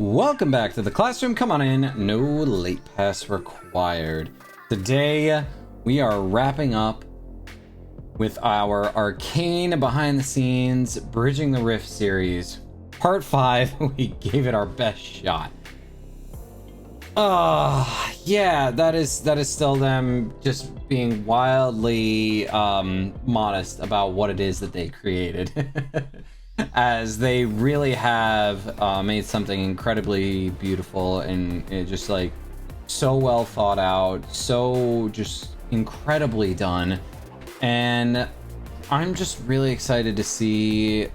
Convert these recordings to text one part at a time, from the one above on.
Welcome back to the classroom. Come on in. No late pass required. Today, we are wrapping up with our Arcane behind the scenes Bridging the Rift series. Part 5, we gave it our best shot. Yeah, that is still them just being wildly modest about what it is that they created. As they really have made something incredibly beautiful and just like so well thought out, so just incredibly done. And I'm just really excited to see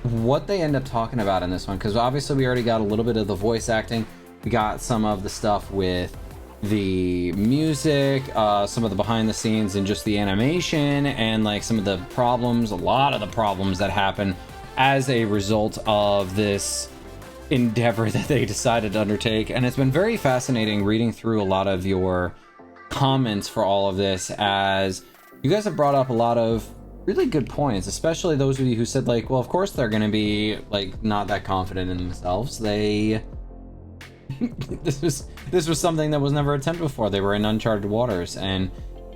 what they end up talking about in this one, because obviously we already got a little bit of the voice acting. We got some of the stuff with the music, some of the behind the scenes and just the animation, and like some of the problems, a lot of the problems that happen as a result of this endeavor that they decided to undertake. And it's been very fascinating reading through a lot of your comments for all of this, as you guys have brought up a lot of really good points, especially those of you who said like, well, of course they're going to be like not that confident in themselves. They this was something that was never attempted before. They were in uncharted waters, and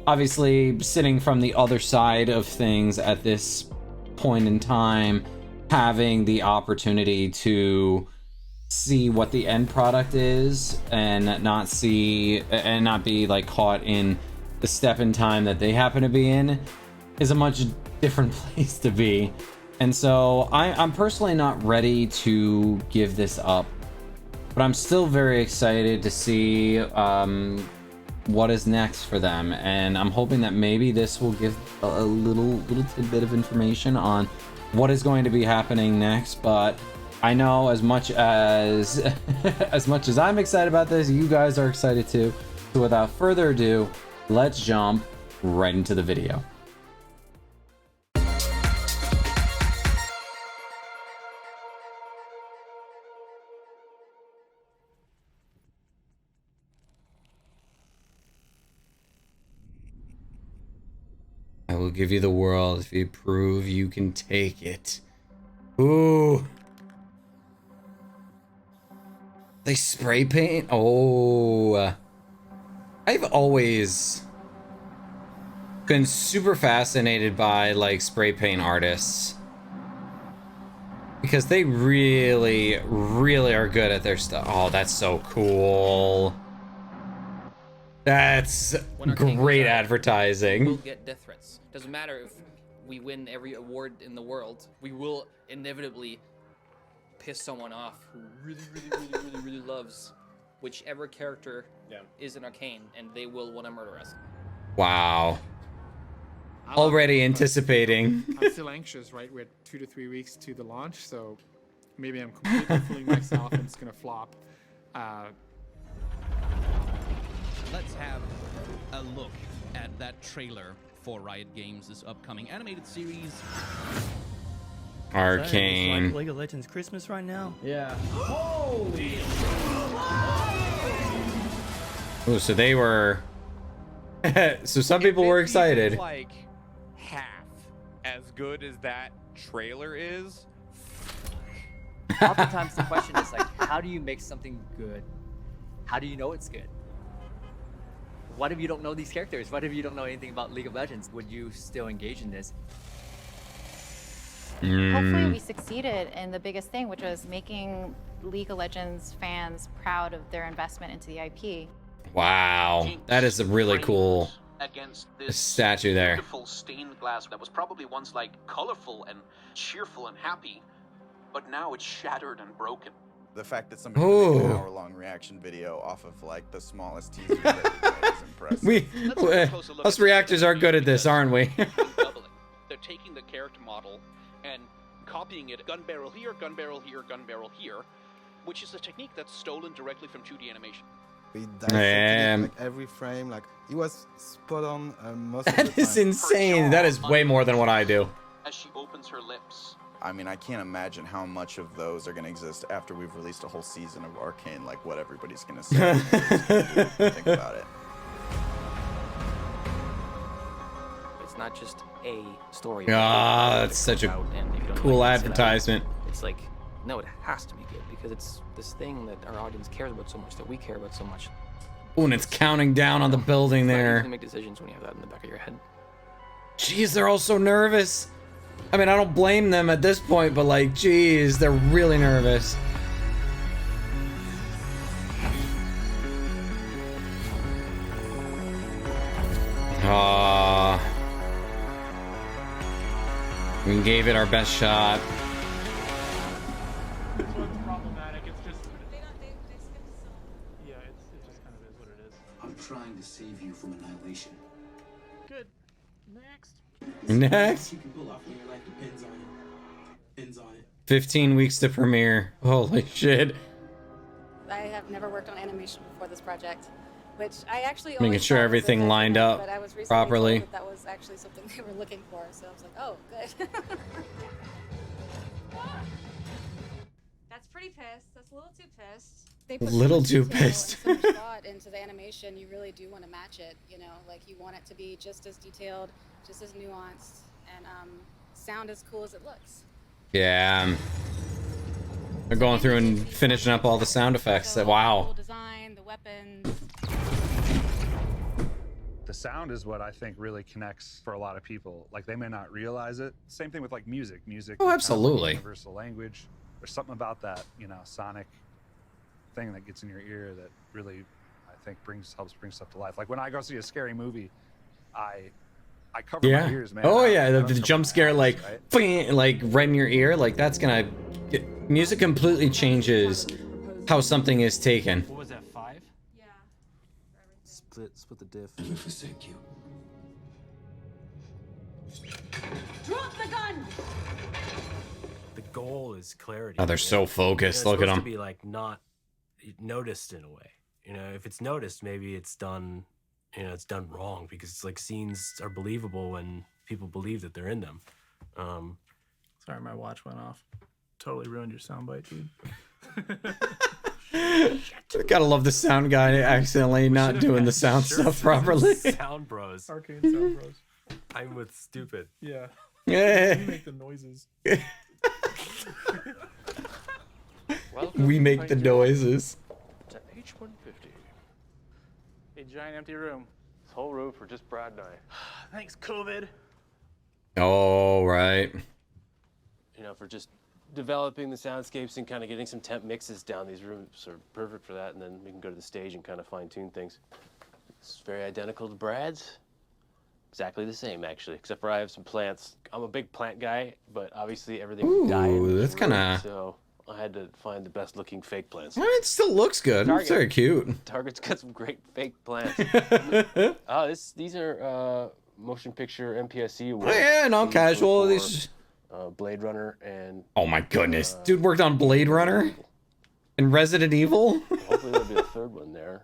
obviously sitting from the other side of things at this point in time, having the opportunity to see what the end product is and not be like caught in the step in time that they happen to be in is a much different place to be. And so I'm personally not ready to give this up, but I'm still very excited to see what is next for them. And I'm hoping that maybe this will give a little tidbit of information on what is going to be happening next. But I know as much as I'm excited about this, you guys are excited too. So without further ado, let's jump right into the video. I will give you the world if you prove you can take it. Ooh. They spray paint? Oh. I've always been super fascinated by like spray paint artists, because they really are good at their stuff. Oh, that's so cool. That's great advertising. We'll get death threats. Doesn't matter if we win every award in the world, we will inevitably piss someone off who really loves whichever character is in Arcane, and they will want to murder us. Wow. Already anticipating. I'm still anxious, right? We're 2 to 3 weeks to the launch, so maybe I'm completely fooling myself and it's gonna flop. Let's have a look at that trailer for Riot Games' upcoming animated series, Arcane. It's like League of Legends Christmas right now. Yeah. Holy! Oh, so they were. So some people were excited. Like half as good as that trailer is. Oftentimes the question is like, how do you make something good? How do you know it's good? What if you don't know these characters? What if you don't know anything about League of Legends? Would you still engage in this? Hopefully we succeeded in the biggest thing, which was making League of Legends fans proud of their investment into the IP. Wow, that is a really cool against this statue there. Beautiful stained glass that was probably once like colorful and cheerful and happy, but now it's shattered and broken. The fact that somebody can make an hour-long reaction video off of like the smallest teaser is impressive. Us reactors are good at this, aren't we? They're taking the character model and copying it, gun barrel here, gun barrel here, gun barrel here, which is a technique that's stolen directly from 2D animation. We dissected like every frame, like he was spot on most of the time. That is insane. That is way more than what I do. As she opens her lips. I mean, I can't imagine how much of those are going to exist after we've released a whole season of Arcane, like what everybody's going to say. Think about it. It's not just a story. Ah, that's such a cool advertisement. It's like No, it has to be good because it's this thing that our audience cares about so much, that we care about so much. Oh, and it's counting down on the building It's not easy there. to make decisions when you have that in the back of your head. Jeez, they're all so nervous. I mean, I don't blame them at this point, but like, geez, they're really nervous. We gave it our best shot. This one's problematic. It's just. Yeah, it just kind of is what it is. I'm trying to save you from annihilation. Good. Next. Next. You can pull off when your life depends on it. Depends on it. 15 weeks to premiere. Holy shit. I have never worked on animation before this project, which I actually Making always sure thought was a everything detriment, lined up but I was recently properly. told that was actually something they were looking for, so I was like, oh, good. That's pretty pissed. That's a little too pissed. They put Little so too much detail pissed. and so much thought into the animation. You really do want to match it, you know, like you want it to be just as detailed, just as nuanced, and sound as cool as it looks. Yeah. They're going through and finishing up all the sound effects. Wow. Design, the weapons. The sound is what I think really connects for a lot of people. Like, they may not realize it. Same thing with like music. Music. Oh, is kind of like a absolutely. universal language. There's something about that, you know, sonic thing that gets in your ear that really, I think, helps bring stuff to life. Like when I go see a scary movie, I cover my Yeah. ears, man. Oh I yeah, don't the cover jump my scare eyes, like right? bing, like right in your ear, like that's gonna music completely changes how something is taken. What was that, 5? Yeah. Split the diff. Drop the gun! The goal is clarity. Oh, they're so focused. You know, Look at it's supposed them. to be like not noticed in a way. You know, if it's noticed, maybe it's done. You know, it's done wrong because it's like scenes are believable when people believe that they're in them. Sorry, my watch went off. Totally ruined your soundbite, dude. Gotta love the sound guy accidentally not doing the sound stuff properly. Sound bros. Arcane Sound Bros. I'm with stupid. Yeah. Yeah. You make the noises. We make the noises. To H150. A giant empty room. This whole room for just Brad and I. Thanks, COVID. Oh right. You know, for just developing the soundscapes and kind of getting some temp mixes down. These rooms are perfect for that, and then we can go to the stage and kind of fine-tune things. It's very identical to Brad's. Exactly the same, actually, except for I have some plants. I'm a big plant guy, but obviously everything died. Ooh, that's kinda- So I had to find the best-looking fake plants. It still looks good. Target. It's very cute. Target's got some great fake plants. These are motion picture MPSC awards. Oh yeah, no These casual. were for, These. Blade Runner and Oh my goodness, dude worked on Blade Runner and Resident Evil. hopefully there'll be a third one there.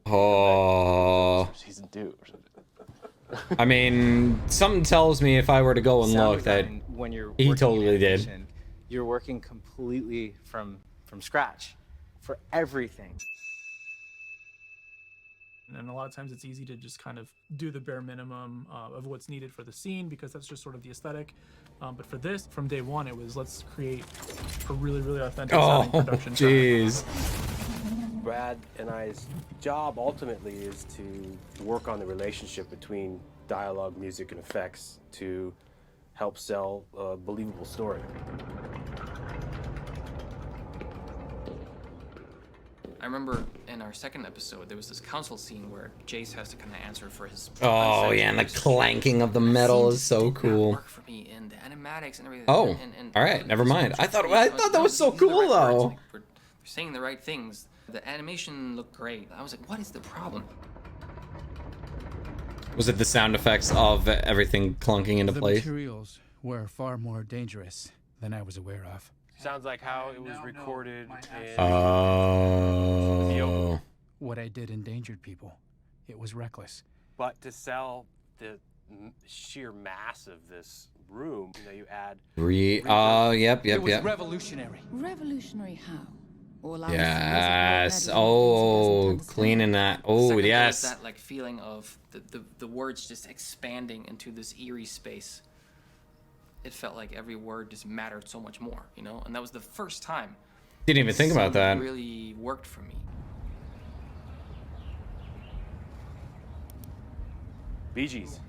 Oh. Season 2 or something. I mean, something tells me if I were to go and Sound look that design, when you're he working in totally did. animation, You're working completely from scratch for everything. And a lot of times it's easy to just kind of do the bare minimum of what's needed for the scene because that's just sort of the aesthetic. But for this, from day one, it was let's create a really, really authentic sounding Oh, production. jeez. Brad and I's job ultimately is to work on the relationship between dialogue, music, and effects to help sell a believable story. I remember in our second episode, there was this council scene where Jace has to kind of answer for his. Oh yeah, and the clanking of the metal is so cool. For me and the animatics and everything. Oh, all right, never mind. I thought that was so cool though. We're saying the right things. The animation looked great. I was like, what is the problem? Was it the sound effects of everything clunking into The place? materials were far more dangerous than I was aware of. Sounds like how it was recorded in... Oh. What I did endangered people. It was reckless. But to sell the sheer mass of this room, you know, you add... Yep. revolutionary. Revolutionary how? Yes. Oh, cleaning that. Oh, Second, there was yes. that like feeling of the words just expanding into this eerie space. it felt like every word just mattered so much more, you know? And that was the first time. Didn't even think about that. Really worked for me. Bee Gees,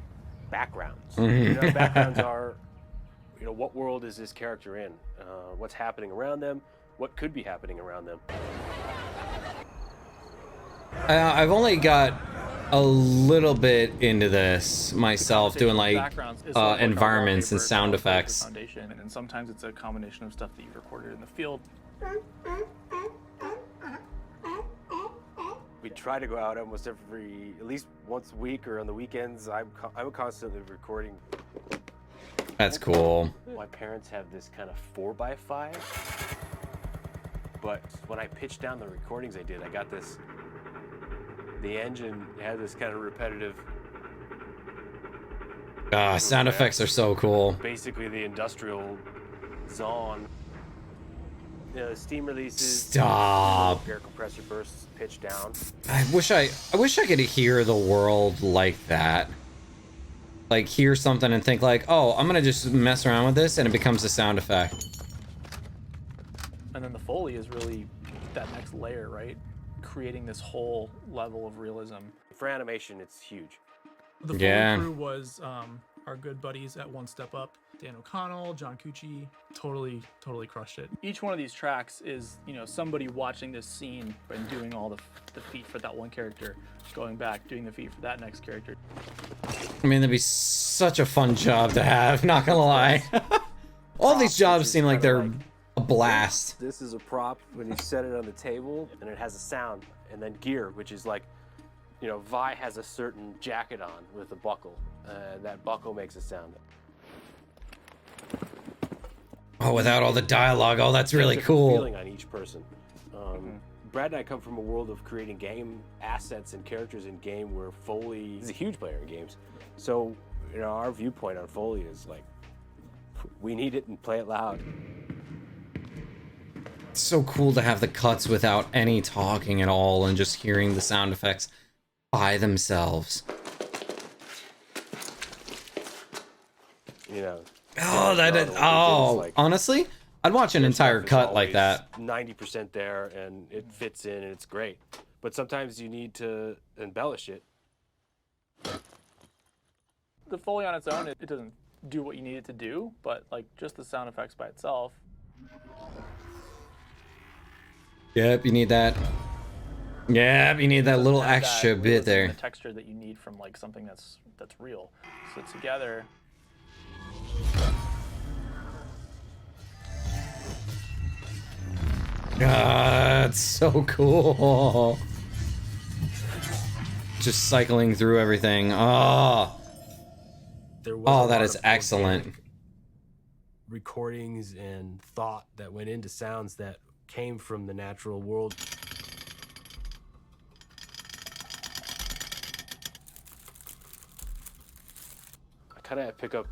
backgrounds. Mhm. You know, backgrounds are, you know, what world is this character in? What's happening around them? What could be happening around them? I've only got a little bit into this myself, doing like environments and sound effects. Foundation, and sometimes it's a combination of stuff that you've recorded in the field. We try to go out almost at least once a week or on the weekends. I'm constantly recording. That's cool. My parents have this kind of 4x5, but when I pitched down the recordings I did, I got this. The engine had this kind of repetitive. Sound effects are so cool. Basically, the industrial zone. You know, steam releases. Stop. Air compressor bursts, pitch down. I wish I could hear the world like that. Like hear something and think like, oh, I'm gonna just mess around with this, and it becomes a sound effect. And then the Foley is really that next layer, right? Creating this whole level of realism. For animation, it's huge. The Foley crew was our good buddies at One Step Up. Dan O'Connell, John Cucci, totally crushed it. Each one of these tracks is, you know, somebody watching this scene and doing all the feat for that one character, going back, doing the feat for that next character. I mean, that'd be such a fun job to have, not gonna lie. All these jobs seem like they're a blast. This is a prop when you set it on the table, and it has a sound. And then gear, which is like, you know, Vi has a certain jacket on with a buckle. That buckle makes a sound. Oh, without all the dialogue. Oh, that's really cool. Feeling on each person. Brad and I come from a world of creating game assets and characters in game where Foley is a huge player in games. So, you know, our viewpoint on Foley is like, we need it and play it loud. It's so cool to have the cuts without any talking at all and just hearing the sound effects by themselves. You know. Oh, like, honestly, I'd watch an entire cut like that. 90% there, and it fits in, and it's great. But sometimes you need to embellish it. The Foley on its own, it doesn't do what you need it to do, but like just the sound effects by itself. Yep, you need that. Yep, you need that little extra bit there. The texture that you need from like something that's real. So together. It's so cool. Just cycling through everything. Oh, that is excellent. Recordings and thought that went into sounds that came from the natural world. I kind of pick up.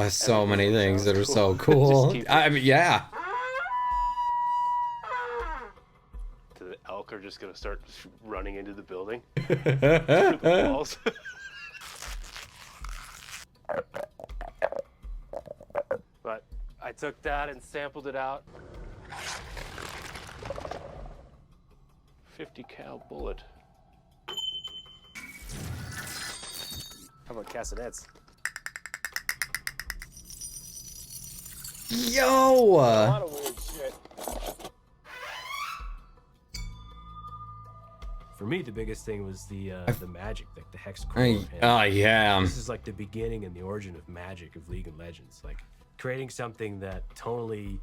So many things that are so cool. I mean, yeah. The elk are just gonna start running into the building. Through the walls. But I took that and sampled it out. 50 cal bullet. How about castanets? Yo! A lot of weird shit. For me, the biggest thing was the magic, like the hex core. Yeah. This is like the beginning and the origin of magic of League of Legends. Like creating something that tonally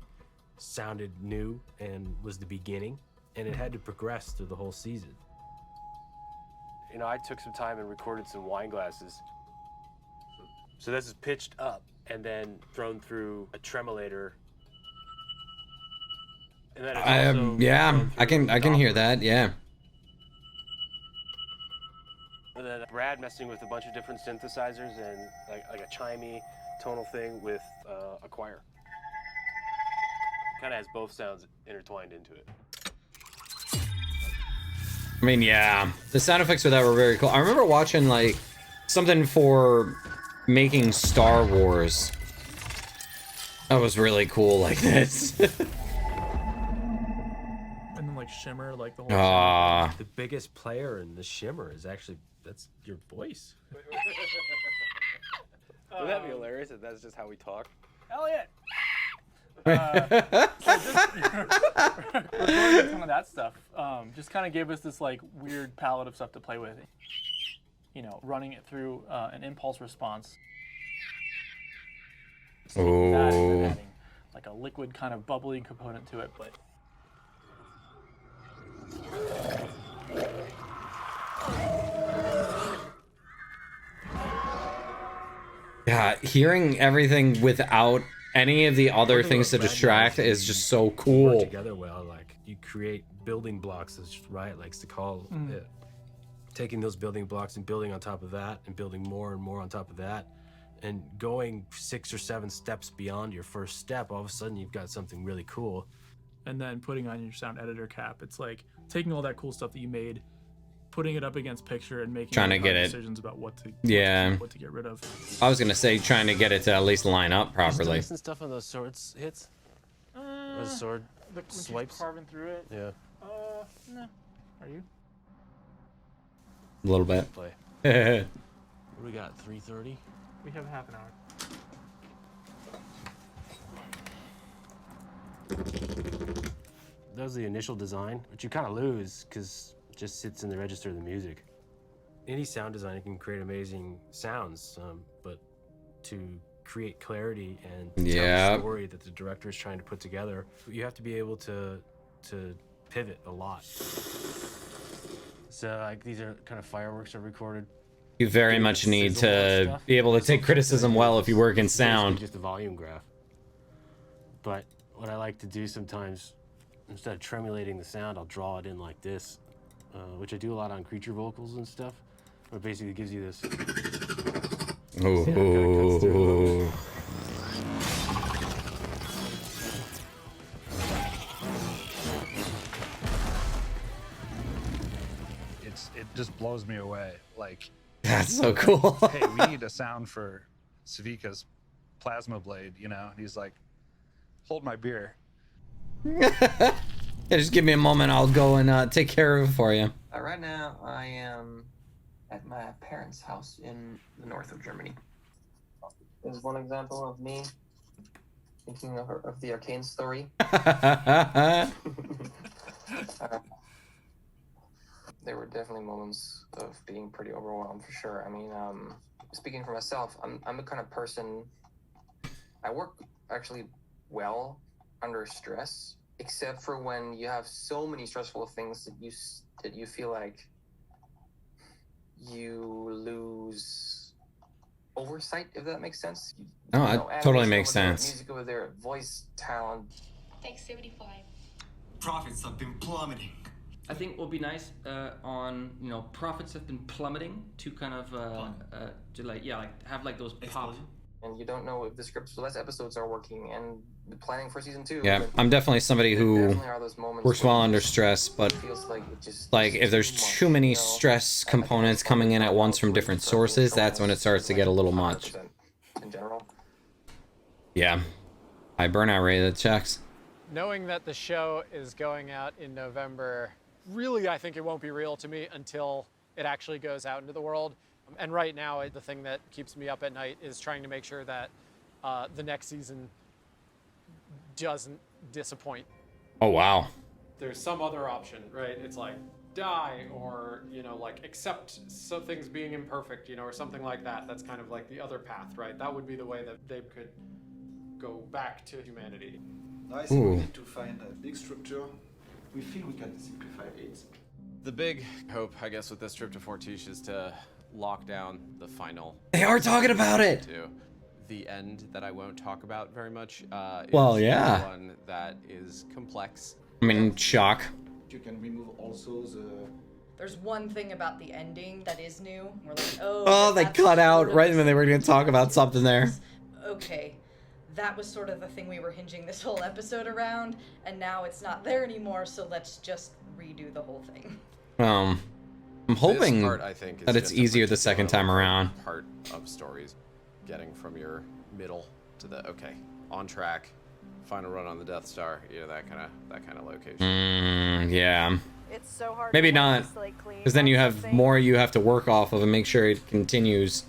sounded new and was the beginning, and it had to progress through the whole season. You know, I took some time and recorded some wine glasses. So this is pitched up and then thrown through a tremolator. And then it's also yeah, I can hear that. Yeah. And then Brad messing with a bunch of different synthesizers and like a chimey tonal thing with a choir. Kind of has both sounds intertwined into it. I mean, yeah, the sound effects for that were very cool. I remember watching like something for making Star Wars, That was really cool like this. And then like shimmer, like the whole. Ah. The biggest player in the shimmer is actually that's your voice. Would that be hilarious if that's just how we talk? Elliot. So just recording some of that stuff just kind of gave us this like weird palette of stuff to play with. You know, running it through an impulse response. That, and then Oh. adding like a liquid kind of bubbly component to it, but. Yeah, hearing everything without any of the other things to distract is just so Work cool. together well. Like you create building blocks, as Riot likes to call it. Taking those building blocks and building on top of that, and building more and more on top of that, and going 6 or 7 steps beyond your first step. All of a sudden, you've got something really cool. And then putting on your sound editor cap. It's like taking all that cool stuff that you made, putting it up against picture, and making Trying to hard get it. decisions about what to what to get rid of. I was gonna say trying to get it to at least line up properly. Is stuff on those swords hits? Or sword When she's swipes? carving through it. Yeah. No. Are you? A little bit. Play. What do we got? 3:30. We have half an hour. That was the initial design, which you kind of lose because it just sits in the register of the music. Any sound designer can create amazing sounds, but to create clarity and tell Yeah. the story that the director is trying to put together, you have to be able to pivot a lot. So like these are kind of fireworks are recorded. You very much need to be able to take criticism well if you work in sound. Just a volume graph. But what I like to do sometimes, instead of tremulating the sound, I'll draw it in like this, which I do a lot on creature vocals and stuff. Where it basically gives you this. Ooh. It just blows me away. Like, That's so cool. hey, we need a sound for Savika's plasma blade, you know? And he's like, hold my beer. Yeah, just give me a moment. I'll go and take care of it for you. Right now, I am at my parents' house in the north of Germany. This is one example of me thinking of the Arcane story. There were definitely moments of being pretty overwhelmed, for sure. I mean, speaking for myself, I'm the kind of person, I work actually well under stress, except for when you have so many stressful things that you feel like you lose oversight, if that makes sense. Oh, it totally makes animation over there, sense. Music over there, voice talent. Thanks, 75. Profits have been plummeting. I think what would be nice profits have been plummeting to kind of have like those pop. And you don't know if the scripts for less episodes are working, and the planning for season 2. Yeah, I'm definitely somebody who definitely are those moments works where well it under just stress, but feels like it just like if there's too many stress components coming in at once from different sources, that's when it starts to get a little much. in general. Yeah, high burnout rate, that checks. Knowing that the show is going out in November, really, I think it won't be real to me until it actually goes out into the world. And right now, the thing that keeps me up at night is trying to make sure that the next season doesn't disappoint. Oh, wow. There's some other option, right? It's like die or, like accept some things being imperfect, or something like that. That's kind of like the other path, right? That would be the way that they could go back to humanity. Now I think we need to find a big structure. We feel we can simplify it. The big hope, I guess, with this trip to Fortiche is to lock down the final. They are talking about it. To the end that I won't talk about very much. Well, is yeah. One that is complex. I mean, shock. You can remove also the. There's one thing about the ending that is new. We're like, oh. Oh, they that's cut out sort of right when they were going to talk about something there. Okay. That was sort of the thing we were hinging this whole episode around, and now it's not there anymore, so let's just redo the whole thing. I'm hoping This part, I think, is that it's just a easier the second time around. Part of stories, getting from your middle to the okay, on track, final run on the Death Star, you know, that kind of location. Yeah. It's so hard. Maybe to not, slate clean because then on you have something. more you have to work off of and make sure it continues.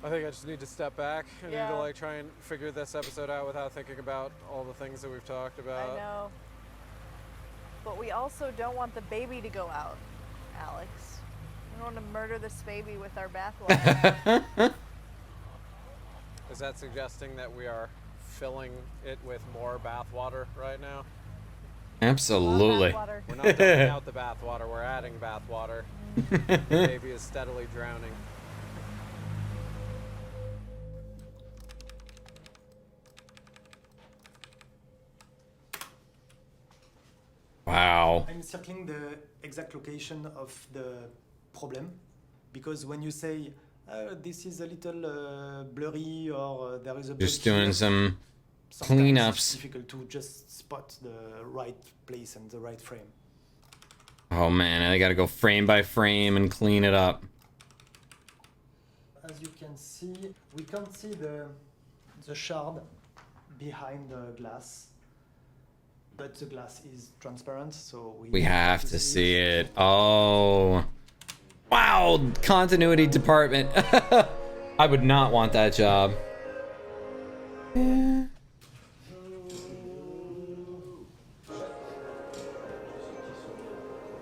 I think I just need to step back. I need Yeah. to like try and figure this episode out without thinking about all the things that we've talked about. I know. But we also don't want the baby to go out, Alex. We don't want to murder this baby with our bathwater. Is that suggesting that we are filling it with more bathwater right now? Absolutely. We're not dumping out the bathwater, we're adding bathwater. The baby is steadily drowning. Wow. I'm circling the exact location of the problem, because when you say this is a little blurry or there is a Just bug here, doing some sometimes cleanups. It's difficult to just spot the right place and the right frame. Oh man, I gotta go frame by frame and clean it up. As you can see, we can't see the shard behind the glass, but the glass is transparent, so We have to see it. Oh. Wow, continuity department. I would not want that job. Yeah.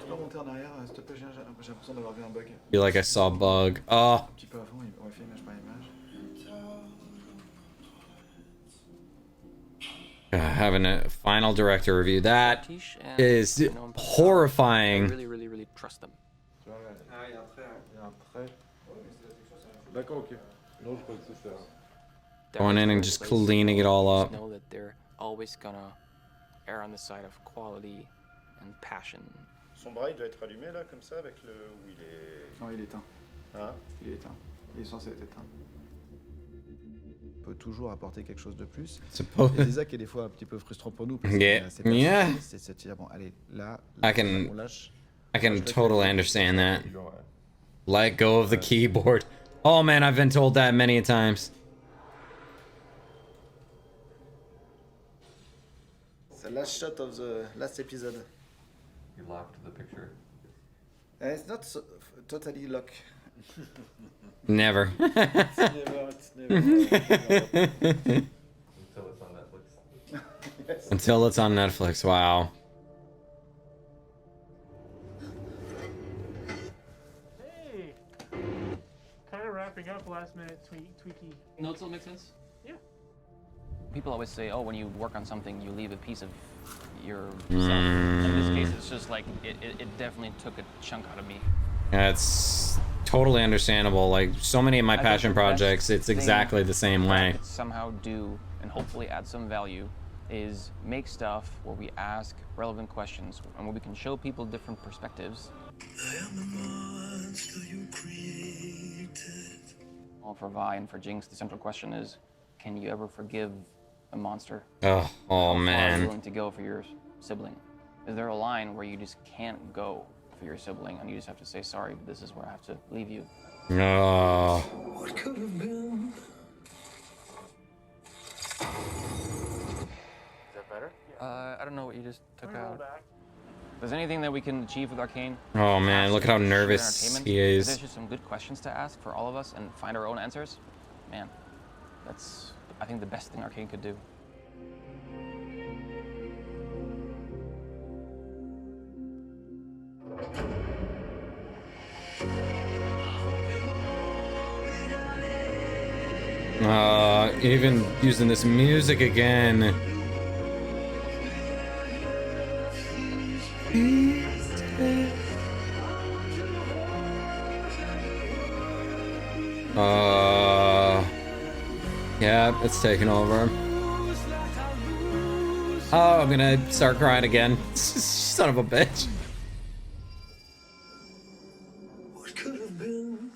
Tu peux remonter en arrière, s'il te plaît, j'ai l'impression d'avoir vu un bug. Feel like I saw a bug. Oh. Un petit peu avant, on fait image par image. Having a final director review. That and, is you know, horrifying. I really trust them. Ah, il y a un trait, il y a un trait. D'accord, ok. Non, je crois que c'est ça. Going in and just cleaning it all up. Know that they're always gonna err on the side of quality and passion. Son bras, il doit être allumé là, comme ça, avec le. Où il est. Non, il est éteint. Hein? Il est éteint. Il est censé être éteint. On peut toujours apporter quelque chose de plus. Suppose- Et c'est ça qui est des fois un petit peu frustrant pour nous. Parce Yeah. que c'est Yeah. c'est de se dire, bon, allez, là, I can on lâche. I can totally understand that. Let go of the keyboard. Oh man, I've been told that many times. The last shot of the last episode. You locked the picture. It's not so, totally locked. Never. It's never. Until it's on Netflix. Yes. Until it's on Netflix. Wow. Hey! Kind of wrapping up last minute tweaky. Notes will make sense? Yeah. People always say, oh, when you work on something, you leave a piece of yourself. Mm. In this case, it's just like, it definitely took a chunk out of me. That's totally understandable. Like so many of my I think passion the best projects, it's thing exactly the same I way. could somehow do, and hopefully add some value, is make stuff where we ask relevant questions and where we can show people different perspectives. Well, for Vi and for Jinx, the central question is, can you ever forgive a monster? Oh How far are you man. willing to go for your sibling? Is there a line where you just can't go for your sibling and you just have to say sorry, but this is where I have to leave you? Oh. What could have been? Is that better? I don't know what you just took out. If there's anything that we can achieve with Arcane, Oh man, look at how sheer nervous entertainment, he if is. there's just some good questions to ask for all of us and find our own answers, man, that's, I think, the best thing Arcane could do. Even using this music again. Yeah, it's taking over. Oh, I'm gonna start crying again. Son of a bitch. What could have been?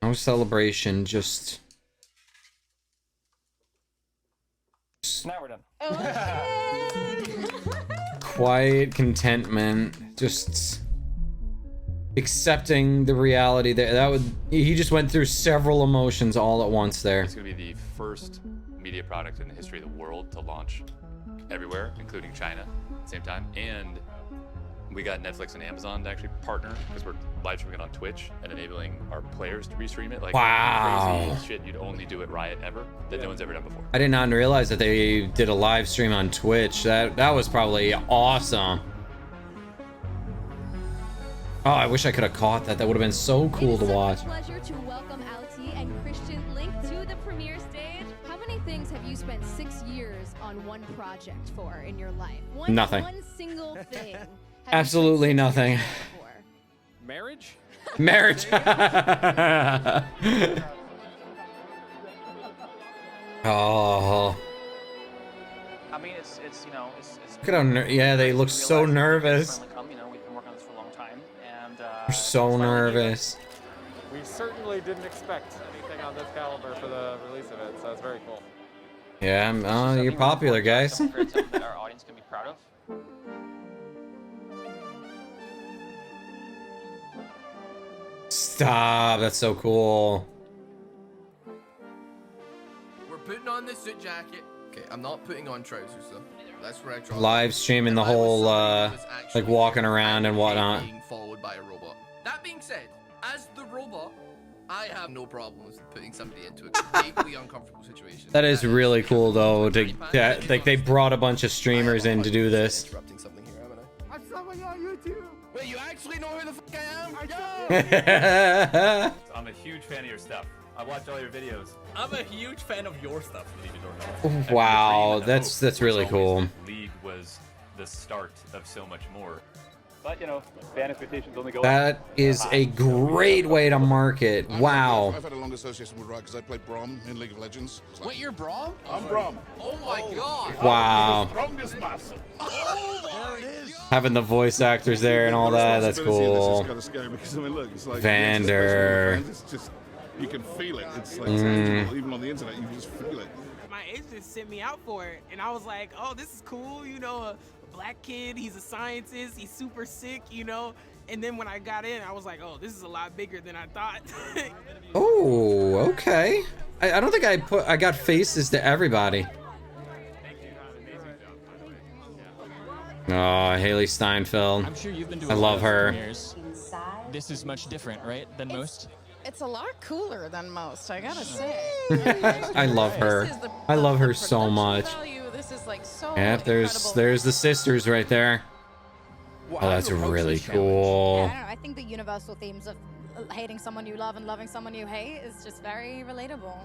No celebration, just Now we're done. quiet contentment. just accepting the reality that he just went through several emotions all at once there. It's going to be the first media product in the history of the world to launch everywhere, including China, at the same time. And we got Netflix and Amazon to actually partner because we're live streaming it on Twitch and enabling our players to restream it. Like Wow. crazy shit you'd only do at Riot ever that no one's ever done before. I did not realize that they did a live stream on Twitch. That was probably awesome. Oh, I wish I could have caught that. That would have been so cool to watch. Pleasure to welcome LT and Christian Link to the premiere stage. How many things have you spent 6 years on one project for in your life? Nothing. One single thing. Absolutely nothing. Marriage? Marriage. Oh. I mean, it's you know, it's Look at how yeah, they look so nervous. You know, we've been working on this for a long time, and They're so nervous. We certainly didn't expect anything on this caliber for the release of it, so it's very cool. Yeah, you're popular, guys. Something that our audience can be proud of. Stop, that's so cool. We're putting on this suit jacket. Okay, I'm not putting on trousers though. That's where I draw. Live streaming the whole, like walking around and whatnot. Being followed by a robot. That being said, as the robot, I have no problem with putting somebody into a deeply uncomfortable situation. That is really cool, though. Like they brought a bunch of streamers in to do this. Interrupting something here, haven't I? I'm somebody on YouTube. Wait, you actually know who the fuck I am? I'm a huge fan of your stuff. I watch all your videos. I'm a huge fan of your stuff, Wow, that's really cool. League was the start of so much more. But you know, fan expectations only go That up. is a great way to market. Wow. I've had a long association with Riot because I played Braum in League of Legends. Wait, you're Braum? I'm Braum. Oh my god. Wow. Strongest master. Oh there it is. Having the voice actors there and all that, that's cool. It's kind of scary because I mean, look, it's like Vander. It's just you can feel it. It's like Mm. tangible. Even on the internet, you can just feel it. My agent sent me out for it, and I was like, oh, this is cool, you know, a black kid, he's a scientist, he's super sick, you know, and then when I got in, I was like, oh, this is a lot bigger than I thought. Oh, okay. I don't think I got faces to everybody. Oh, Haley Steinfeld. I'm sure you've been to I a love lot of her. premieres. This is much different, right, than most? It's a lot cooler than most, I gotta say. I love her. I love her so much. This is like so Yeah, there's the sisters right there. Oh, that's really cool. I don't know. I think the universal themes of hating someone you love and loving someone you hate is just very relatable.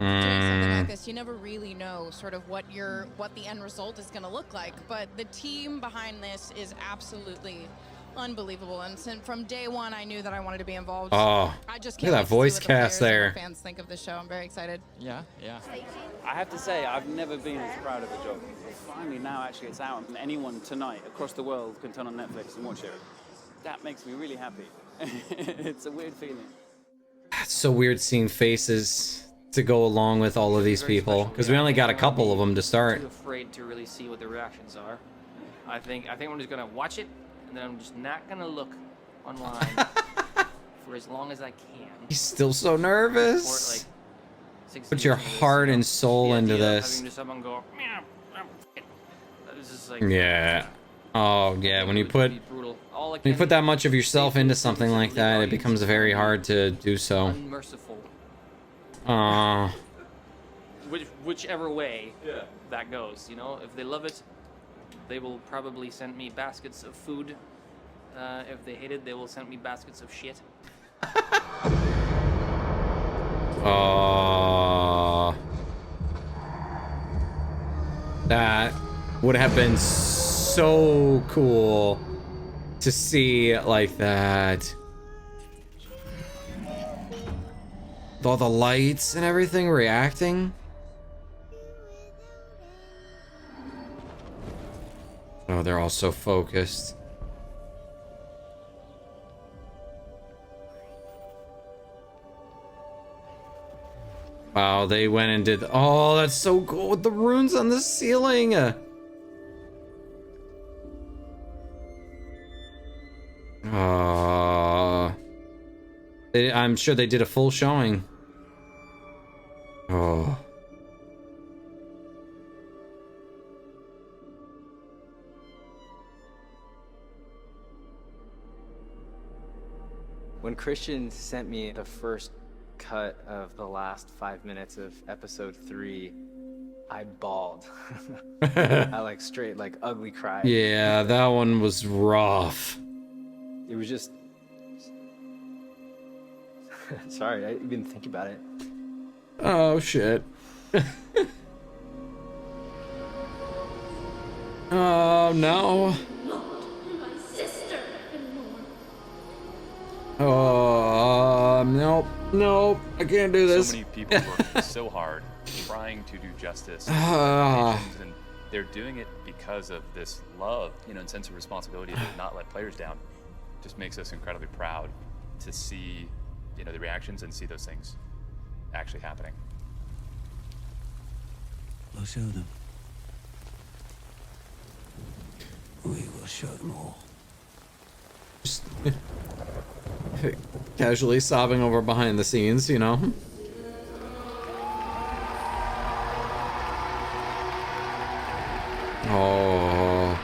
Doing something Mm. like this, you never really know sort of what the end result is going to look like. But the team behind this is absolutely unbelievable, and from day one, I knew that I wanted to be involved. Oh, I just look can't at that wait to see voice what the cast players and there. the fans think of the show. I'm very excited. Yeah, yeah. I have to say, I've never been as proud of a job. Finally, now actually it's out, and anyone tonight across the world can turn on Netflix and watch it. That makes me really happy. It's a weird feeling. It's so weird seeing faces to go along with all of these people because we only got a couple of them to start. Too afraid to really see what the reactions are. I think I'm just gonna watch it, and then I'm just not gonna look online for as long as I can. He's still so nervous. Put your heart and soul into this. Having to someone go, "Meow, it's just like, Yeah. Oh yeah. When you put that much of yourself into something like that, it becomes very hard to do so. unmerciful. Whichever way that goes, you know. If they love it, they will probably send me baskets of food. If they hate it, they will send me baskets of shit. Oh, that would have been so cool to see like that. With all the lights and everything reacting. Oh, they're all so focused. Wow, they went and did. Oh, that's so cool with the runes on the ceiling. I'm sure they did a full showing. Oh. When Christian sent me the first cut of the last 5 minutes of episode 3, I bawled. I like straight, like ugly cried. Yeah, that one was rough. It was just... Sorry, I didn't even think about it. Oh, shit. Oh, no. Oh, nope. Nope. I can't do this. So many people work so hard trying to do justice to nations, and they're doing it because of this love, you know, and sense of responsibility to not let players down. Just makes us incredibly proud to see, you know, the reactions and see those things actually happening. We'll show them. We will show them all. Just casually sobbing over behind the scenes, you know? Oh.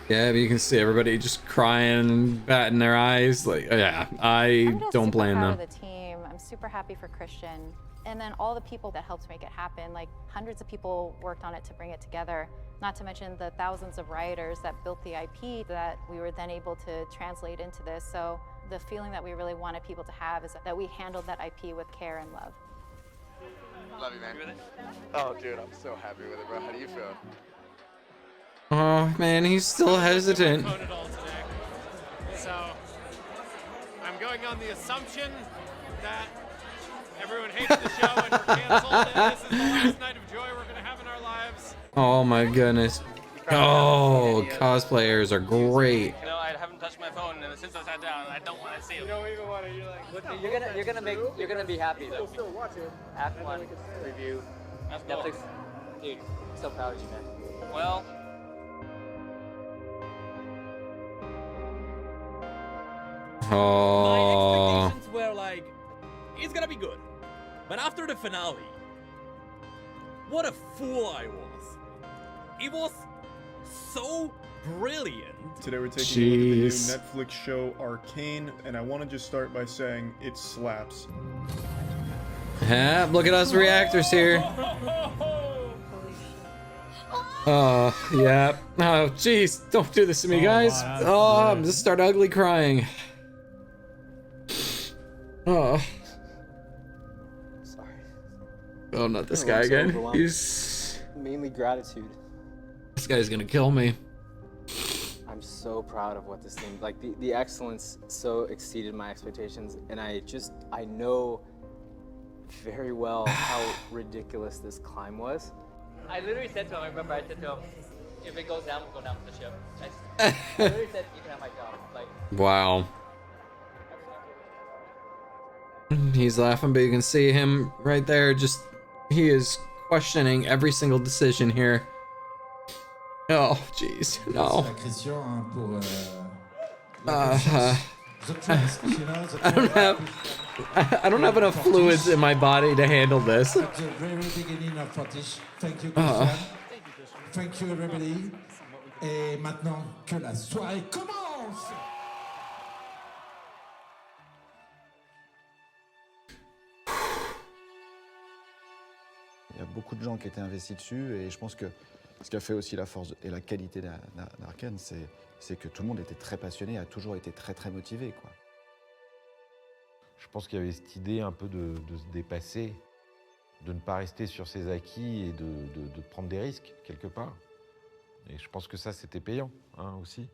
Yeah, but you can see everybody just crying and batting their eyes. Like, yeah, I don't blame them. I'm super proud of the team. I'm super happy for Christian. And then all the people that helped make it happen. Like, hundreds of people worked on it to bring it together. Not to mention the thousands of writers that built the IP that we were then able to translate into this. So the feeling that we really wanted people to have is that we handled that IP with care and love. Love you, man. Oh, dude, I'm so happy with it, bro. How do you feel? Oh, man, he's still hesitant. So I'm going on the assumption that everyone hates the show and we're canceled, and this is the last night of joy we're going to have in our lives. Oh my goodness. Oh, cosplayers are great. You know, I haven't touched my phone since I sat down, and I don't want to see it. You don't even want to. You're like, You're gonna be happy though. still watch it. Act 1 review. That's cool. Netflix, dude, I'm so proud of you, man. Well. Oh. My expectations were like, it's gonna be good. But after the finale, what a fool I was. It was so brilliant. Today we're taking a look at the new Netflix show Arcane, and I want to just start by saying it slaps. Yeah, look at us reactors here. Oh, yeah. Oh, jeez. Don't do this to me, guys. Oh, I'm just start ugly crying. Oh. Sorry. Oh, not this guy again. He's... Mainly gratitude. This guy's gonna kill me. I'm so proud of what this thing, like the excellence so exceeded my expectations, and I know very well how ridiculous this climb was. I literally said to him, I remember I said to him, if it goes down, we'll go down with the ship. I literally said, you can have my job. Like, Wow. He's laughing, but you can see him right there. Just, he is questioning every single decision here. Oh, jeez, no. I don't have enough fluids in my body to handle this. At the very beginning of Fortiche. Thank you, Christian. Thank you, everybody. Et maintenant que la soirée commence. Il y a beaucoup de gens qui étaient investis dessus, et je pense que ce qui a fait aussi la force et la qualité d'Arcane, c'est que tout le monde était très passionné, a toujours été très très motivé, quoi. Je pense qu'il y avait cette idée un peu de se dépasser, de ne pas rester sur ses acquis et de prendre des risques quelque part. Et je pense que ça, c'était payant, hein, aussi.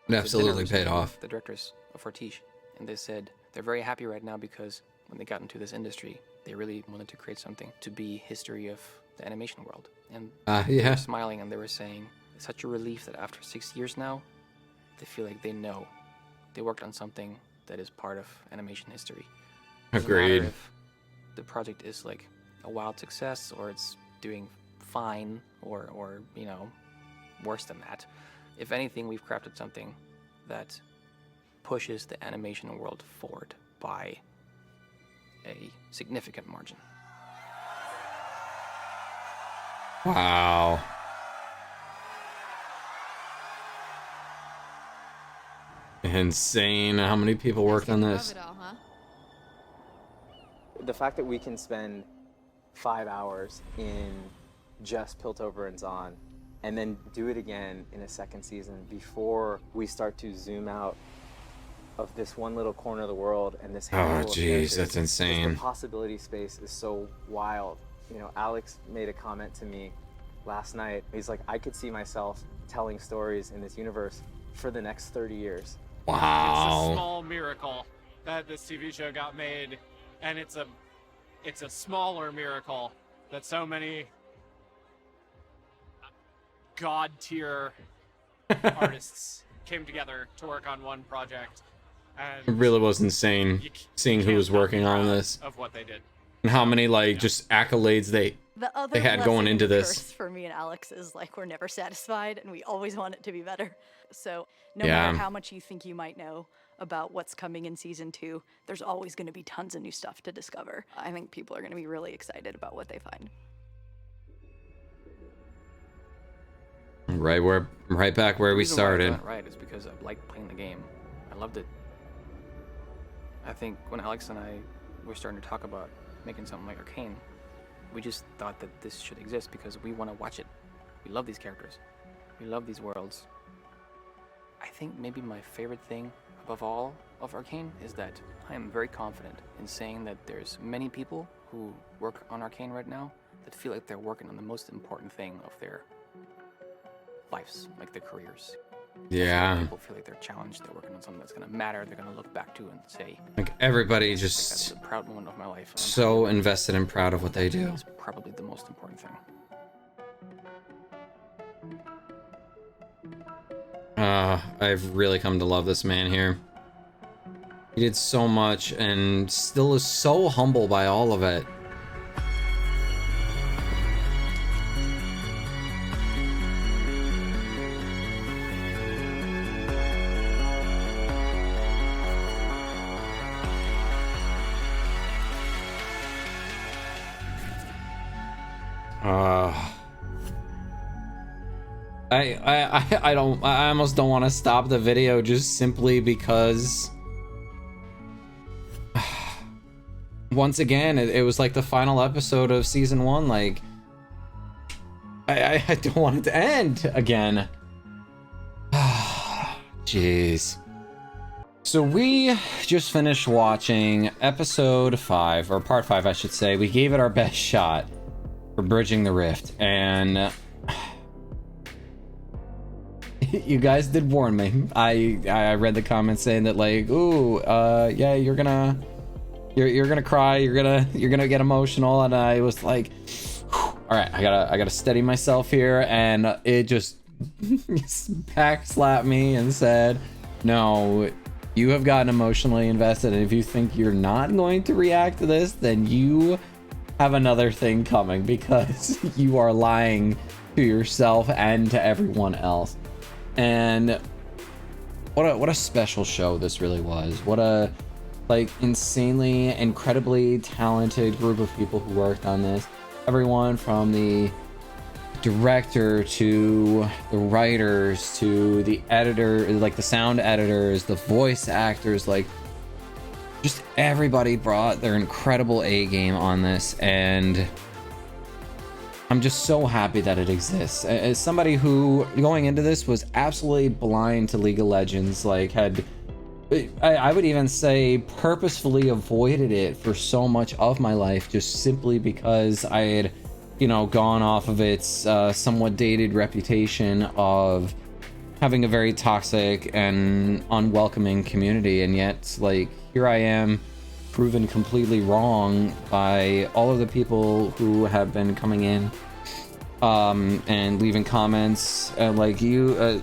It absolutely paid off. The directors of Fortiche, and they said they're very happy right now because when they got into this industry, they really wanted to create something to be history of the animation world. And they yeah. were smiling and they were saying, it's such a relief that after 6 years now, they feel like they know they worked on something that is part of animation history. Doesn't matter Agreed. if the project is like a wild success or it's doing fine or you know, worse than that. if anything, we've crafted something that pushes the animation world forward by a significant margin. Wow. Insane. How many people worked on this? The fact that we can spend 5 hours in just Piltover and Zon, and then do it again in a second season before we start to zoom out of this one little corner of the world and this handful of jeez, characters, that's insane. just the possibility space is so wild. You know, Alex made a comment to me last night. He's like, I could see myself telling stories in this universe for the next 30 years. It's a small miracle that this TV show got made, and it's a smaller miracle that so many god tier artists came together to work on one project. And It really was insane seeing who was working on this of what they did. and how many like just accolades they had going into this. For me and Alex is like we're never satisfied and we always want it to be better. So no Yeah. matter how much you think you might know about what's coming in season 2, there's always going to be tons of new stuff to discover. I think people are going to be really excited about what they find. Right back where The we reason why I started. got it right is because I liked playing the game. I loved it. I think when Alex and I were starting to talk about making something like Arcane, we just thought that this should exist because we want to watch it. We love these characters. We love these worlds. I think maybe my favorite thing above all of Arcane is that I am very confident in saying that there's many people who work on Arcane right now that feel like they're working on the most important thing of their lives, like their careers. Yeah. People feel like they're challenged, they're working on something that's going to matter, they're going to look back to and say, Like everybody that's just a proud moment of my life. And I'm so invested and proud of what they do. It's probably the most important thing. I've really come to love this man here. He did so much and still is so humble by all of it. I almost don't want to stop the video just simply because once again it was like the final episode of season 1. Like I don't want it to end again. Jeez. So we just finished watching episode 5, or part 5 I should say. We gave it our best shot for Bridging the Rift, and you guys did warn me. I read the comments saying that like, ooh, yeah, you're gonna cry, you're gonna get emotional, and I was like, all right, I gotta steady myself here, and it just back slapped me and said, no, you have gotten emotionally invested, and if you think you're not going to react to this, then you have another thing coming, because you are lying to yourself and to everyone else. And what a special show this really was. What a like insanely, incredibly talented group of people who worked on this. Everyone from the director to the writers to the editor, like the sound editors, the voice actors, like just everybody brought their incredible A game on this, and I'm just so happy that it exists. As somebody who going into this was absolutely blind to League of Legends, like I would even say purposefully avoided it for so much of my life, just simply because I had, you know, gone off of its somewhat dated reputation of having a very toxic and unwelcoming community, and yet like here I am proven completely wrong by all of the people who have been coming in and leaving comments. Like you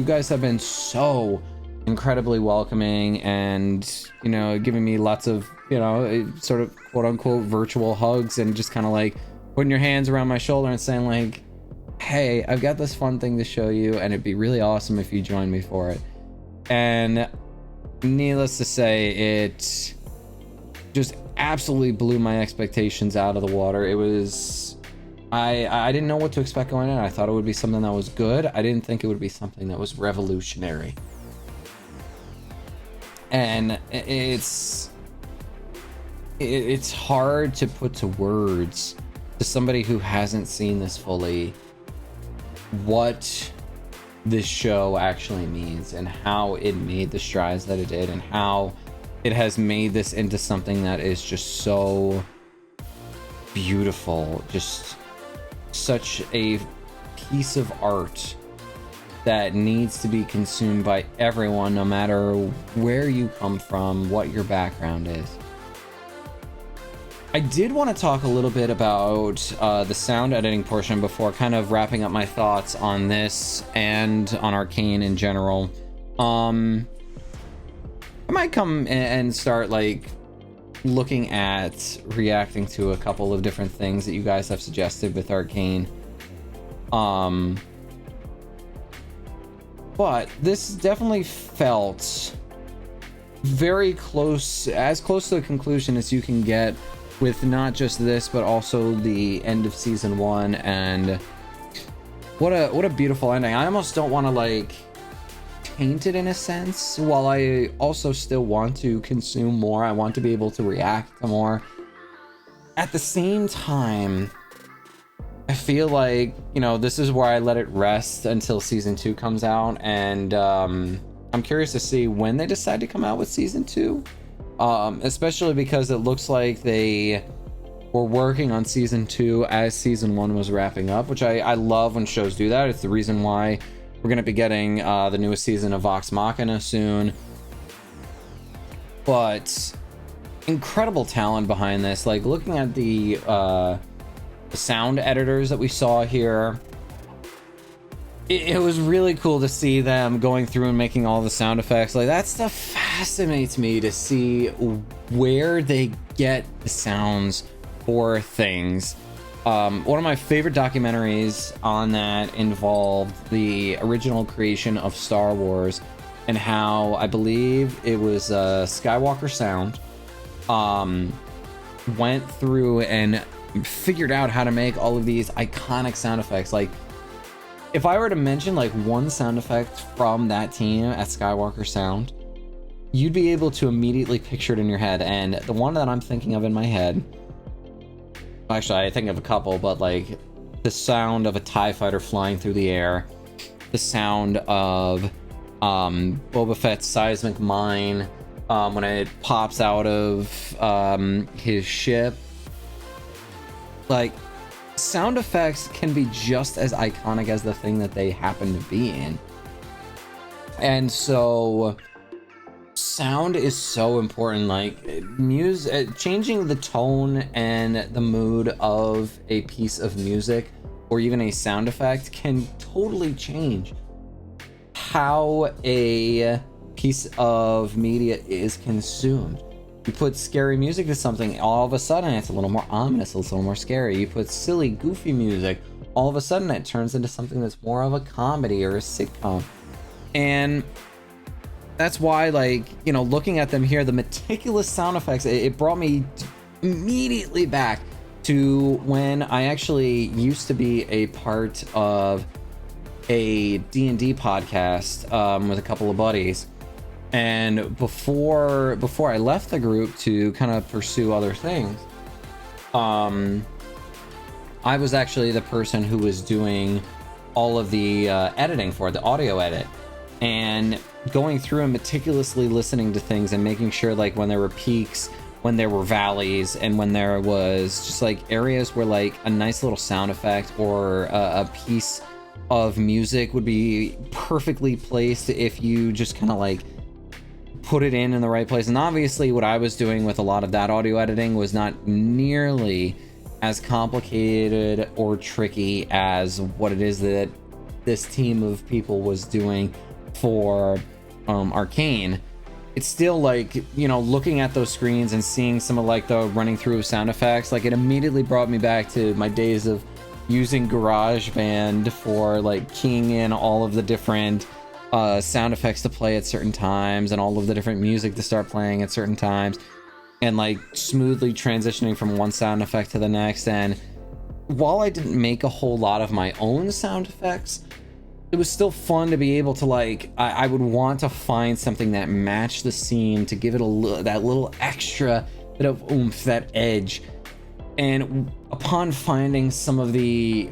guys have been so incredibly welcoming, and you know, giving me lots of, you know, sort of quote unquote virtual hugs, and just kind of like putting your hands around my shoulder and saying like, hey, I've got this fun thing to show you, and it'd be really awesome if you joined me for it. And needless to say, it just absolutely blew my expectations out of the water. It was, I didn't know what to expect going in. I thought it would be something that was good. I didn't think it would be something that was revolutionary. And it's hard to put to words to somebody who hasn't seen this fully what this show actually means and how it made the strides that it did and how it has made this into something that is just so beautiful, just such a piece of art that needs to be consumed by everyone, no matter where you come from, what your background is. I did want to talk a little bit about the sound editing portion before kind of wrapping up my thoughts on this and on Arcane in general. I might come and start like looking at reacting to a couple of different things that you guys have suggested with Arcane. But this definitely felt very close, as close to the conclusion as you can get with not just this, but also the end of season 1. And what a beautiful ending. I almost don't want to like taint it in a sense, while I also still want to consume more. I want to be able to react to more. At the same time, I feel like, you know, this is where I let it rest until season 2 comes out, and I'm curious to see when they decide to come out with season 2. Especially because it looks like they were working on season 2 as season 1 was wrapping up, which I love when shows do that. It's the reason why we're going to be getting the newest season of Vox Machina soon. But incredible talent behind this. Like, looking at the sound editors that we saw here, it was really cool to see them going through and making all the sound effects. Like, that stuff fascinates me, to see where they get the sounds for things. One of my favorite documentaries on that involved the original creation of Star Wars, and how I believe it was Skywalker Sound went through and figured out how to make all of these iconic sound effects. Like, if I were to mention like one sound effect from that team at Skywalker Sound, you'd be able to immediately picture it in your head. And the one that I'm thinking of in my head, actually I think of a couple, but like the sound of a TIE fighter flying through the air, the sound of Boba Fett's seismic mine when it pops out of his ship. Like, sound effects can be just as iconic as the thing that they happen to be in. And so sound is so important. Like, music, changing the tone and the mood of a piece of music or even a sound effect can totally change how a piece of media is consumed. You put scary music to something, all of a sudden it's a little more ominous, it's a little more scary. You put silly, goofy music, all of a sudden it turns into something that's more of a comedy or a sitcom. And that's why, like, you know, looking at them here, the meticulous sound effects, it brought me immediately back to when I actually used to be a part of a D&D podcast with a couple of buddies. And before I left the group to kind of pursue other things, I was actually the person who was doing all of the editing for it, the audio edit, and going through and meticulously listening to things and making sure, like, when there were peaks, when there were valleys, and when there was just like areas where like a nice little sound effect or a piece of music would be perfectly placed if you just kind of like put it in the right place. And obviously what I was doing with a lot of that audio editing was not nearly as complicated or tricky as what it is that this team of people was doing for Arcane. It's still like, you know, looking at those screens and seeing some of like the running through of sound effects, like, it immediately brought me back to my days of using GarageBand for like keying in all of the different sound effects to play at certain times and all of the different music to start playing at certain times, and like smoothly transitioning from one sound effect to the next. And while I didn't make a whole lot of my own sound effects, it was still fun to be able to like, I would want to find something that matched the scene to give it that little extra bit of oomph, that edge. And upon finding some of the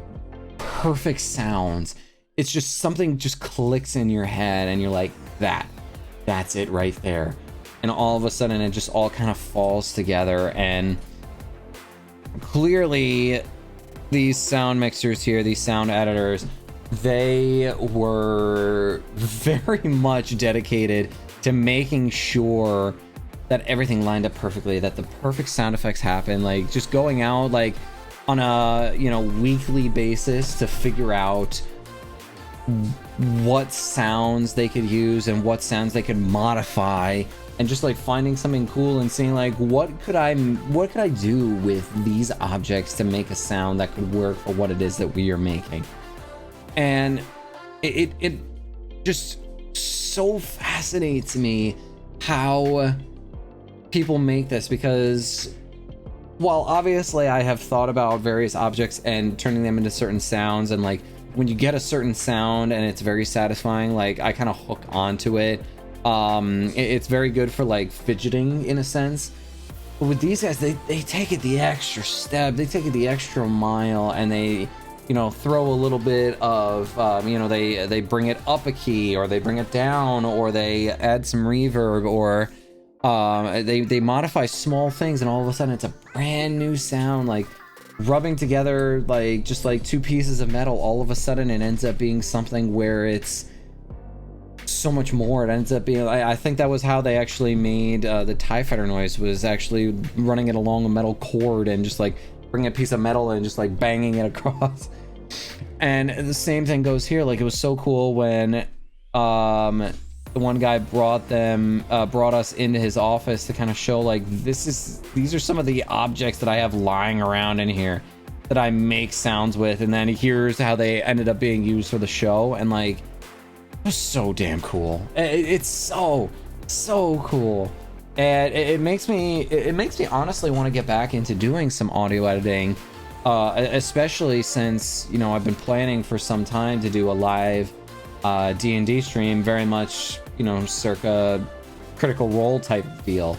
perfect sounds, it's just something just clicks in your head and you're like, that's it right there. And all of a sudden it just all kind of falls together. And clearly these sound mixers here, these sound editors, they were very much dedicated to making sure that everything lined up perfectly, that the perfect sound effects happen, like just going out like on a, you know, weekly basis to figure out what sounds they could use and what sounds they could modify, and just like finding something cool and seeing like what could I do with these objects to make a sound that could work for what it is that we are making. And it just so fascinates me how people make this, because while obviously I have thought about various objects and turning them into certain sounds, and like when you get a certain sound and it's very satisfying, like I kind of hook onto it. It's very good for like fidgeting in a sense. But with these guys, they take it the extra step, they take it the extra mile, and they, you know, throw a little bit of, you know, they bring it up a key, or they bring it down, or they add some reverb, or they modify small things, and all of a sudden it's a brand new sound, like rubbing together like just like two pieces of metal. All of a sudden it ends up being something where it's so much more. It ends up being, I think that was how they actually made the TIE Fighter noise, was actually running it along a metal cord and just like bringing a piece of metal and just like banging it across. And the same thing goes here. Like, it was so cool when the one guy brought us into his office to kind of show like, these are some of the objects that I have lying around in here that I make sounds with, and then here's how they ended up being used for the show. And like, it was so damn cool. It's so cool. And it makes me honestly want to get back into doing some audio editing, especially since, you know, I've been planning for some time to do a live D&D stream, very much, you know, circa Critical Role type feel.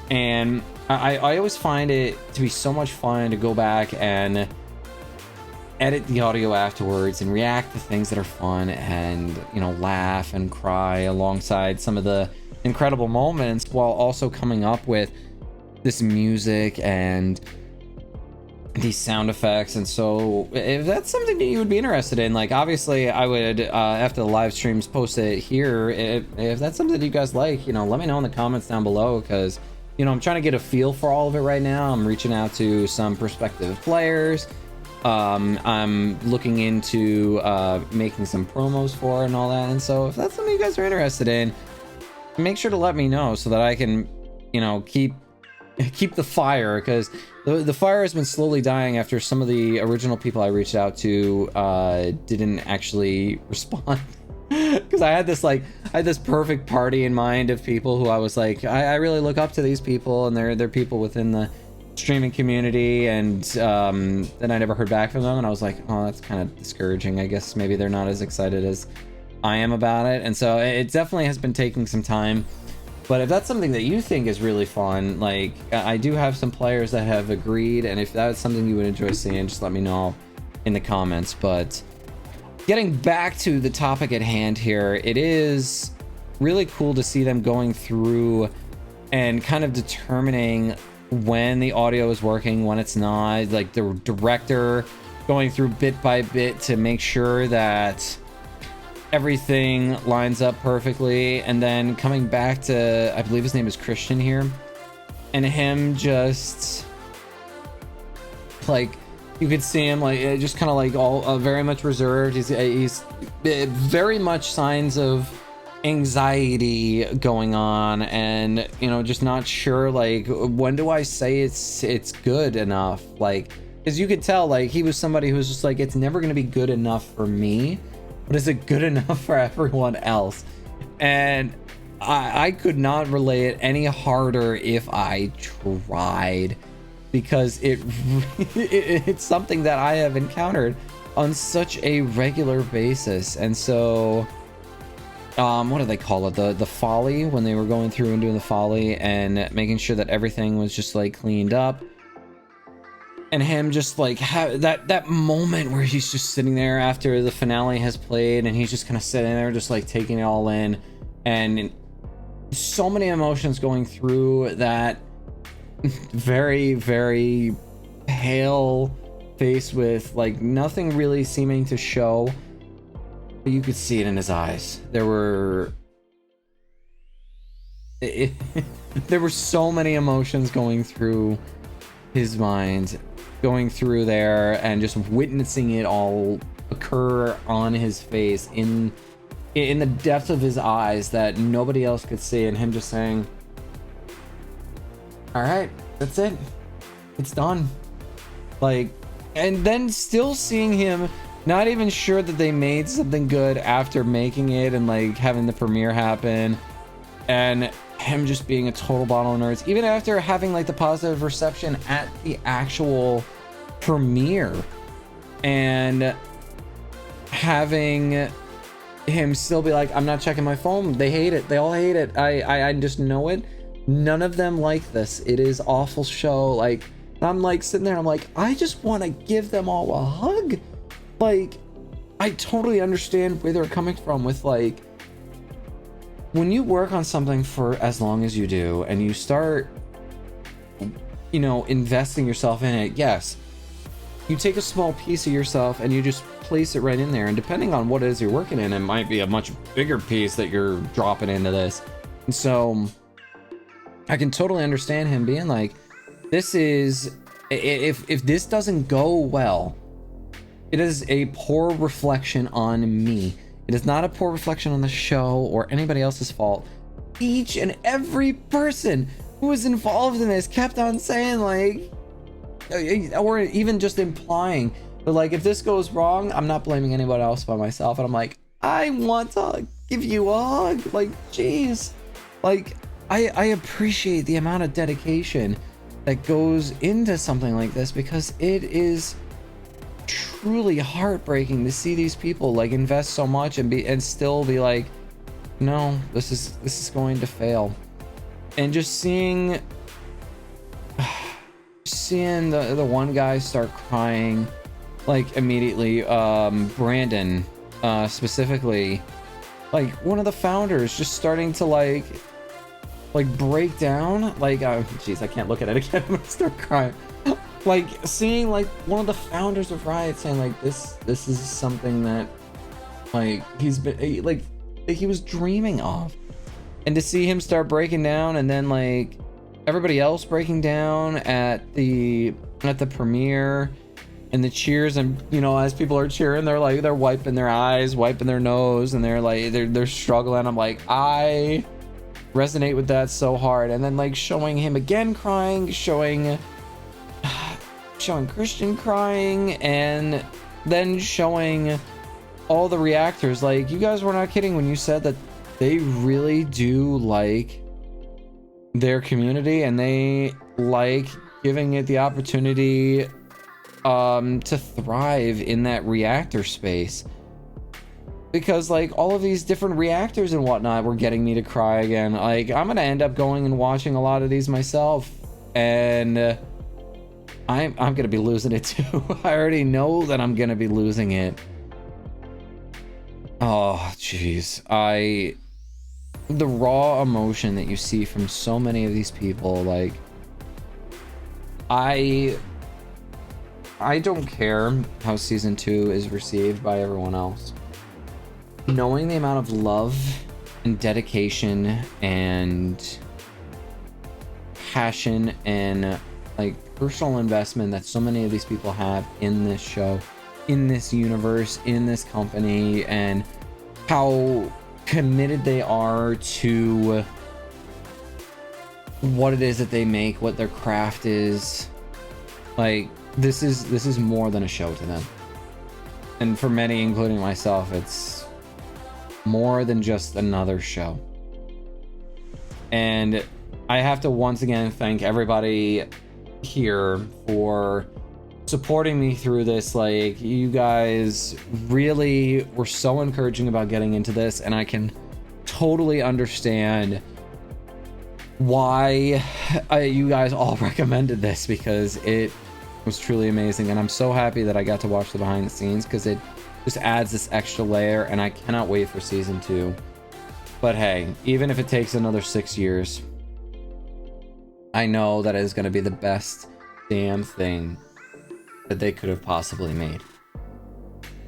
And I always find it to be so much fun to go back and edit the audio afterwards and react to things that are fun, and, you know, laugh and cry alongside some of the incredible moments, while also coming up with this music and these sound effects. And so if that's something that you would be interested in, like, obviously I would, after the live streams, post it here. If that's something that you guys like, you know, let me know in the comments down below, because, you know, I'm trying to get a feel for all of it right now. I'm reaching out to some prospective players. I'm looking into making some promos for it and all that. And so if that's something you guys are interested in, make sure to let me know so that I can, you know, keep the fire, because the fire has been slowly dying after some of the original people I reached out to didn't actually respond. Because I had this perfect party in mind of people who I was like, I really look up to these people, and they're people within the streaming community, and then I never heard back from them, and I was like, oh, that's kind of discouraging. I guess maybe they're not as excited as I am about it. And so it definitely has been taking some time. But if that's something that you think is really fun, like, I do have some players that have agreed, and if that's something you would enjoy seeing, just let me know in the comments. But getting back to the topic at hand here, it is really cool to see them going through and kind of determining when the audio is working, when it's not, like the director going through bit by bit to make sure that everything lines up perfectly, and then coming back to, I believe his name is Christian here, and him just like, you could see him like just kind of like all very much reserved. He's very much signs of anxiety going on, and, you know, just not sure, like, when do I say it's good enough? Like, because you could tell like he was somebody who was just like, it's never going to be good enough for me, but is it good enough for everyone else? And I could not relay it any harder if I tried, because it's something that I have encountered on such a regular basis. And so what do they call it, the Foley, when they were going through and doing the Foley and making sure that everything was just like cleaned up, and him just like that moment where he's just sitting there after the finale has played and he's just kind of sitting there just like taking it all in, and so many emotions going through that very, very pale face with like nothing really seeming to show, but you could see it in his eyes. There were there were so many emotions going through his mind, going through there, and just witnessing it all occur on his face in the depth of his eyes that nobody else could see, and him just saying, all right, that's it, it's done. Like, and then still seeing him not even sure that they made something good after making it and like having the premiere happen, and him just being a total bottle of nerds even after having like the positive reception at the actual premiere, and having him still be like, I'm not checking my phone, they hate it, they all hate it, I just know it, none of them like this, it is awful show. Like, I'm like sitting there, I'm like, I just want to give them all a hug. Like, I totally understand where they're coming from with like, when you work on something for as long as you do and you start, you know, investing yourself in it, yes, you take a small piece of yourself and you just place it right in there, and depending on what it is you're working in, it might be a much bigger piece that you're dropping into this. And so I can totally understand him being like, this is, if this doesn't go well, it is a poor reflection on me. It is not a poor reflection on the show or anybody else's fault. Each and every person who was involved in this kept on saying like, or even just implying, but like, if this goes wrong, I'm not blaming anyone else but myself. And I'm like, I want to give you a hug. Like, jeez. Like, I appreciate the amount of dedication that goes into something like this, because it is truly heartbreaking to see these people like invest so much and still be like, no, this is going to fail. And just seeing the one guy start crying like immediately, Brandon specifically, like one of the founders just starting to like break down, like jeez, I can't look at it again, I'm gonna start crying. Like seeing like one of the founders of Riot saying like, this is something that like he's been like he was dreaming of, and to see him start breaking down, and then like everybody else breaking down at the premiere, and the cheers, and you know, as people are cheering, they're wiping their eyes, wiping their nose, and they're struggling. I'm like, I resonate with that so hard. And then like showing him again crying, showing Christian crying, and then showing all the reactors. Like, you guys were not kidding when you said that they really do like their community, and they like giving it the opportunity to thrive in that reactor space, because like all of these different reactors and whatnot were getting me to cry again. Like, I'm gonna end up going and watching a lot of these myself, and I'm gonna be losing it too. I already know that I'm gonna be losing it. Oh jeez, the raw emotion that you see from so many of these people, like, I don't care how season 2 is received by everyone else. Knowing the amount of love and dedication and passion and like personal investment that so many of these people have in this show, in this universe, in this company, and how committed they are to what it is that they make, what their craft is. Like, this is more than a show to them. And for many, including myself, it's more than just another show. And I have to once again thank everybody here for supporting me through this. Like, you guys really were so encouraging about getting into this, and I can totally understand why you guys all recommended this, because it was truly amazing. And I'm so happy that I got to watch the behind the scenes, because it just adds this extra layer, and I cannot wait for season 2. But hey, even if it takes another 6 years, I know that it is going to be the best damn thing that they could have possibly made.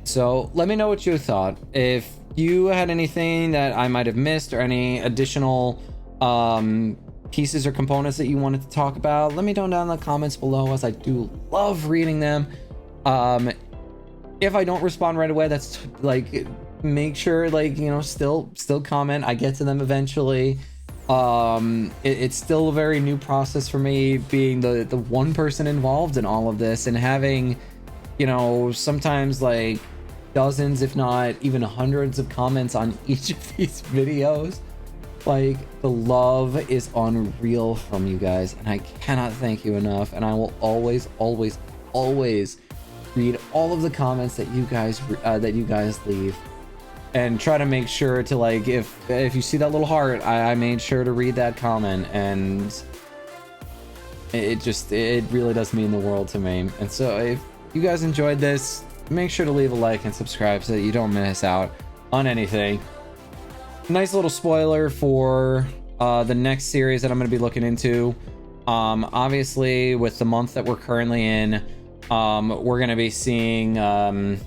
So let me know what you thought. If you had anything that I might have missed, or any additional pieces or components that you wanted to talk about, let me know down in the comments below, as I do love reading them. If I don't respond right away, that's like, make sure, like, you know, still comment. I get to them eventually. It's still a very new process for me, being the one person involved in all of this, and having, you know, sometimes like dozens, if not even hundreds of comments on each of these videos. Like, the love is unreal from you guys, and I cannot thank you enough. And I will always read all of the comments that you guys leave, and try to make sure to, like, if you see that little heart, I made sure to read that comment, and it really does mean the world to me. And so if you guys enjoyed this, make sure to leave a like and subscribe so that you don't miss out on anything. Nice little spoiler for the next series that I'm going to be looking into. Obviously, with the month that we're currently in, we're going to be seeing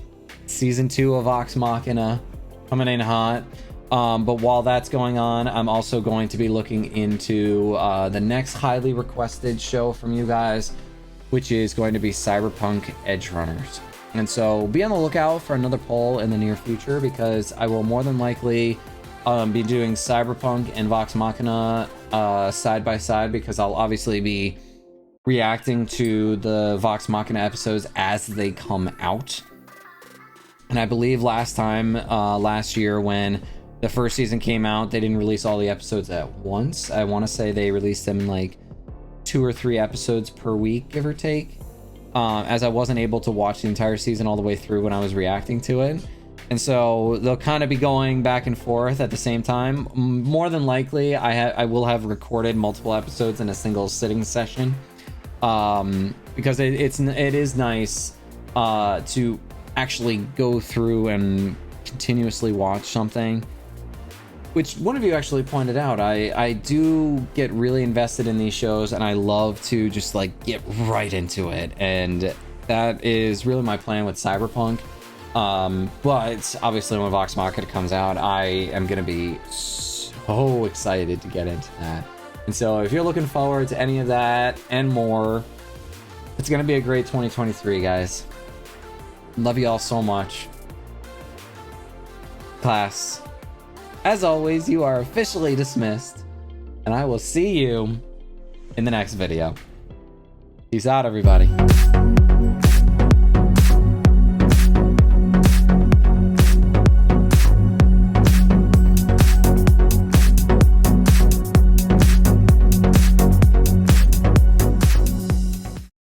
season 2 of Vox Machina coming in hot. But while that's going on, I'm also going to be looking into the next highly requested show from you guys, which is going to be Cyberpunk Edge Runners. And so be on the lookout for another poll in the near future, because I will more than likely be doing Cyberpunk and Vox Machina side by side, because I'll obviously be reacting to the Vox Machina episodes as they come out. And I believe last year when the first season came out, they didn't release all the episodes at once. I want to say they released them like 2 or 3 episodes per week, give or take, as I wasn't able to watch the entire season all the way through when I was reacting to it. And so they'll kind of be going back and forth at the same time. More than likely, I will have recorded multiple episodes in a single sitting session, because it is nice to actually go through and continuously watch something. Which one of you actually pointed out, I do get really invested in these shows, and I love to just like get right into it, and that is really my plan with Cyberpunk. But obviously when Vox Machina comes out, I am going to be so excited to get into that. And so if you're looking forward to any of that and more, it's going to be a great 2023, guys. Love you all so much. Class, as always, you are officially dismissed, and I will see you in the next video. Peace out, everybody.